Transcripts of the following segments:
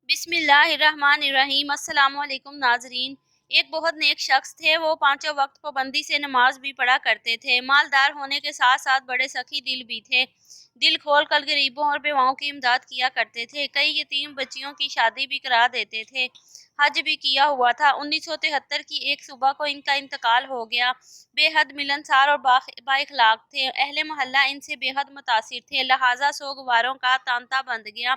बिस्मिल्लाहिर्रहमानिर्रहीम। अस्सलाम वालेकुम नाजरीन। एक बहुत नेक शख्स थे। वो पांचों वक्त पाबंदी से नमाज भी पढ़ा करते थे। मालदार होने के साथ साथ बड़े सखी दिल भी थे। दिल खोल कर गरीबों और बेवाओं की इमदाद किया करते थे। कई यतीम बच्चियों की शादी भी करा देते थे। हज भी किया हुआ था। 1973 की एक सुबह को इनका इंतकाल हो गया। बेहद मिलनसार और बाइखलाक थे। अहले मोहल्ला इनसे बेहद मुतासिर थे, लिहाजा सोगवारों का तांता बंध गया।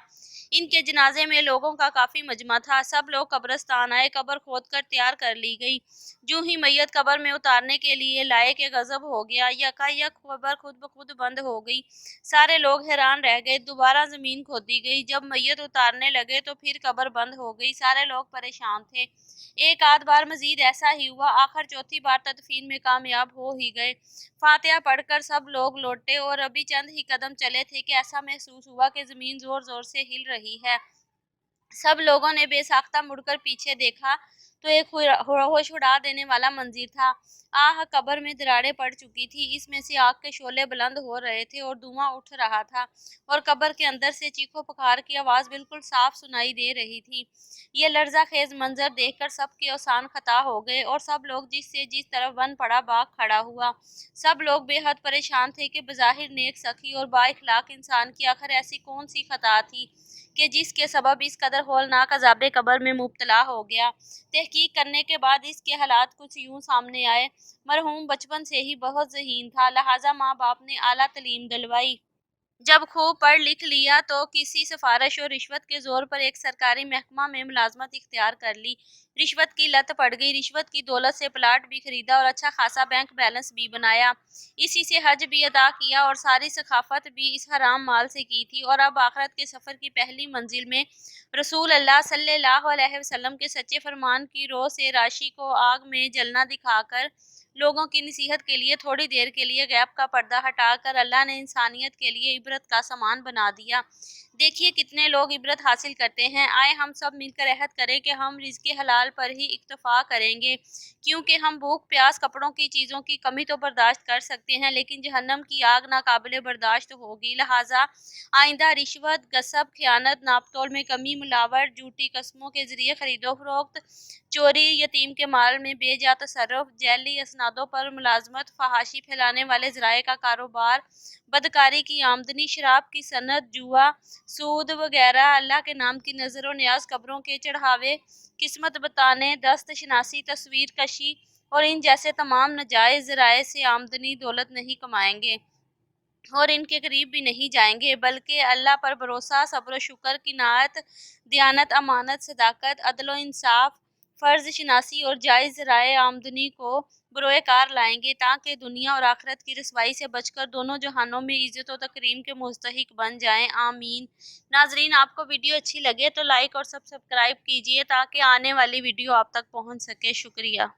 इनके जनाजे में लोगों का काफी मजमा था। सब लोग कब्रस्तान आए। कब्र खोद कर तैयार कर ली गई। जो ही मैयत कब्र में उतारने के लिए लाए के गजब हो गया। यकायक कब्र खुद ब खुद बंद हो गई। सारे लोग हैरान रह गए। दोबारा जमीन खोदी गई। जब मैयत उतारने लगे तो फिर कब्र बंद हो गई। सारे लोग परेशान थे। एक आध बार मजीद ऐसा ही हुआ। आखिर चौथी बार तदफीन में कामयाब हो ही गए। फातिहा पढ़कर सब लोग लौटे और अभी चंद ही कदम चले थे कि ऐसा महसूस हुआ कि जमीन जोर जोर से हिल रही है। सब लोगों ने बेसाख्ता मुड़कर पीछे देखा तो एक होश उड़ा देने वाला मंजर था। आह, कब्र में दरारें पड़ चुकी थी। इसमें से आग के शोले बुलंद हो रहे थे और धुआं उठ रहा था, और कब्र के अंदर से चीखो पुकार की आवाज़ बिल्कुल साफ सुनाई दे रही थी। ये लर्जा खेज मंजर देखकर सबके औसान खता हो गए और सब लोग जिस तरफ बन पड़ा बाग खड़ा हुआ। सब लोग बेहद परेशान थे कि बज़ाहिर नेक सखी और बाइखलाक इंसान की आखिर ऐसी कौन सी खता थी कि जिसके सबब इस कदर होलनाक अज़ाब कब्र में मुब्तला हो गया। तहकीक करने के बाद इसके हालात कुछ यूं सामने आए। मरहूम बचपन से ही बहुत ज़हीन था, लिहाजा माँ बाप ने आला तालीम दिलवाई। जब खूब पढ़ लिख लिया तो किसी सिफारिश और रिश्वत के जोर पर एक सरकारी महकमा में मुलाजमत इख्तियार कर ली। रिश्वत की लत पड़ गई। रिश्वत की दौलत से प्लाट भी खरीदा और अच्छा खासा बैंक बैलेंस भी बनाया। इसी से हज भी अदा किया और सारी सखाफत भी इस हराम माल से की थी। और अब आखरत के सफ़र की पहली मंजिल में रसूल अल्लाह सल्लल्लाहु अलैहि वसल्लम के सच्चे फरमान की रो से राशि को आग में जलना दिखाकर लोगों की नसीहत के लिए थोड़ी देर के लिए गैप का पर्दा हटाकर अल्लाह ने इंसानियत के लिए इबरत का सामान बना दिया। देखिए कितने लोग इबरत हासिल करते हैं। आए हम सब मिलकर अहद करें कि हम रिज़्क़े हलाल पर ही इक्तफा करेंगे, क्योंकि हम भूख प्यास कपड़ों की चीज़ों की कमी तो बर्दाश्त कर सकते हैं, लेकिन जहन्नम की आग नाकाबिले बर्दाश्त होगी। लिहाजा आइंदा रिश्वत, गसब, खयानत, नापतोल में कमी, मिलावट, झूठी कस्मों के जरिए खरीदो फरोख्त, चोरी, यतीम के माल में बेजा तसर्रुफ, जैली असनादों पर मुलाजमत, फहाशी फैलाने वाले ज़राए का कारोबार, बदकारी की आमदनी, शराब की सनत, जुआ, सूद वगैरह, अल्लाह के नाम की नज़र और न्याज, कब्रों के चढ़ावे, किस्मत बताने, दस्त शनासी, तस्वीर कशी और इन जैसे तमाम नाजायज़ ज़राए से आमदनी दौलत नहीं कमाएंगे और इनके करीब भी नहीं जाएंगे, बल्कि अल्लाह पर भरोसा, सब्र शुक्र, किनात, दयानत, अमानत, सदाकत, अदल व इंसाफ, फ़र्ज शनासी और जायज़ राय आमदनी को बरोए कार लाएंगे, ताकि दुनिया और आखिरत की रसवाई से बचकर दोनों जहानों में इज़्ज़त और तकरीम के मुस्तहिक बन जाएं। आमीन। नाजरीन, आपको वीडियो अच्छी लगे तो लाइक और सब्सक्राइब कीजिए ताकि आने वाली वीडियो आप तक पहुंच सके। शुक्रिया।